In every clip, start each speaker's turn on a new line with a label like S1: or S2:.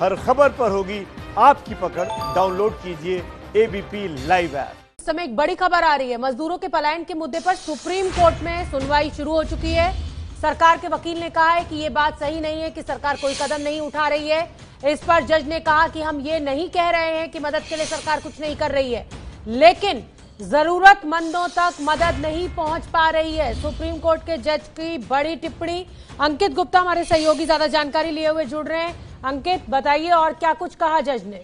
S1: हर खबर पर होगी आपकी पकड़। डाउनलोड कीजिए एबीपी लाइव ऐप।
S2: इस समय एक बड़ी खबर आ रही है। मजदूरों के पलायन के मुद्दे पर सुप्रीम कोर्ट में सुनवाई शुरू हो चुकी है। सरकार के वकील ने कहा है कि ये बात सही नहीं है कि सरकार कोई कदम नहीं उठा रही है। इस पर जज ने कहा कि हम ये नहीं कह रहे हैं कि मदद के लिए सरकार कुछ नहीं कर रही है, लेकिन जरूरतमंदों तक मदद नहीं पहुंच पा रही है। सुप्रीम कोर्ट के जज की बड़ी टिप्पणी। अंकित गुप्ता हमारे सहयोगी ज्यादा जानकारी लिए हुए जुड़ रहे हैं। अंकित, बताइए और क्या कुछ कहा जज ने?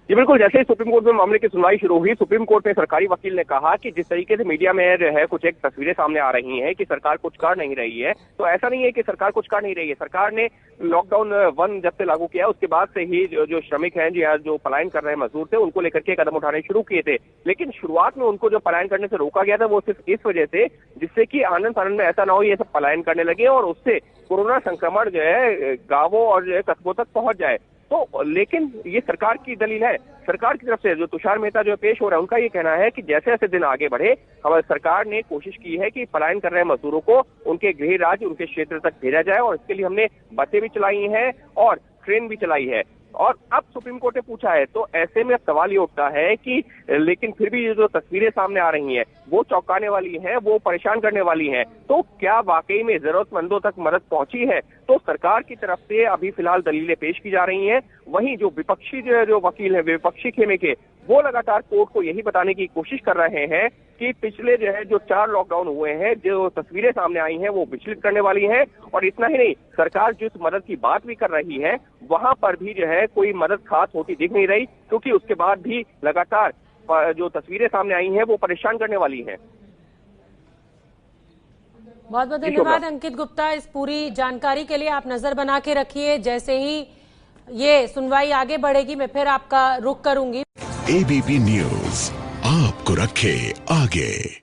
S3: जी बिल्कुल, जैसे ही सुप्रीम कोर्ट में मामले की सुनवाई शुरू हुई, सुप्रीम कोर्ट में सरकारी वकील ने कहा कि जिस तरीके से मीडिया में जो है कुछ एक तस्वीरें सामने आ रही हैं कि सरकार कुछ कर नहीं रही है, तो ऐसा नहीं है कि सरकार कुछ कर नहीं रही है। सरकार ने लॉकडाउन 1 जब से लागू किया उसके बाद से ही जो श्रमिक हैं जो पलायन कर रहे मजदूर थे उनको लेकर के कदम उठाने शुरू किए थे। लेकिन शुरुआत में उनको जो पलायन करने से रोका गया था वो सिर्फ इस वजह से जिससे कि आनंद फानंद में ऐसा ना हो ये सब पलायन करने लगे और उससे कोरोना संक्रमण जो है गांवों और जो है कस्बों तक पहुंच जाए। तो लेकिन ये सरकार की दलील है। सरकार की तरफ से जो तुषार मेहता जो पेश हो रहा है उनका ये कहना है कि जैसे जैसे दिन आगे बढ़े हमारी सरकार ने कोशिश की है कि पलायन कर रहे मजदूरों को उनके गृह राज्य उनके क्षेत्र तक भेजा जाए और इसके लिए हमने बसें भी चलाई हैं और ट्रेन भी चलाई है। और अब सुप्रीम कोर्ट ने पूछा है तो ऐसे में अब सवाल ये उठता है कि लेकिन फिर भी ये जो तस्वीरें सामने आ रही हैं वो चौंकाने वाली हैं, वो परेशान करने वाली हैं। तो क्या वाकई में जरूरतमंदों तक मदद पहुंची है? तो सरकार की तरफ से अभी फिलहाल दलीलें पेश की जा रही हैं। वहीं जो विपक्षी जो वकील हैं, विपक्षी खेमे के, वो लगातार कोर्ट को यही बताने की कोशिश कर रहे हैं कि पिछले जो 4 लॉकडाउन हुए हैं, जो तस्वीरें सामने आई हैं वो विचलित करने वाली हैं। और इतना ही नहीं, सरकार जिस मदद की बात भी कर रही है वहां पर भी जो है कोई मदद खास होती दिख नहीं रही, क्योंकि उसके बाद भी लगातार जो तस्वीरें सामने आई हैं वो परेशान करने वाली हैं।
S2: बहुत बहुत धन्यवाद अंकित गुप्ता इस पूरी जानकारी के लिए। आप नजर बना के रखिए, जैसे ही ये सुनवाई आगे बढ़ेगी मैं फिर आपका रुख करूंगी।
S4: एबीपी न्यूज आपको रखे आगे।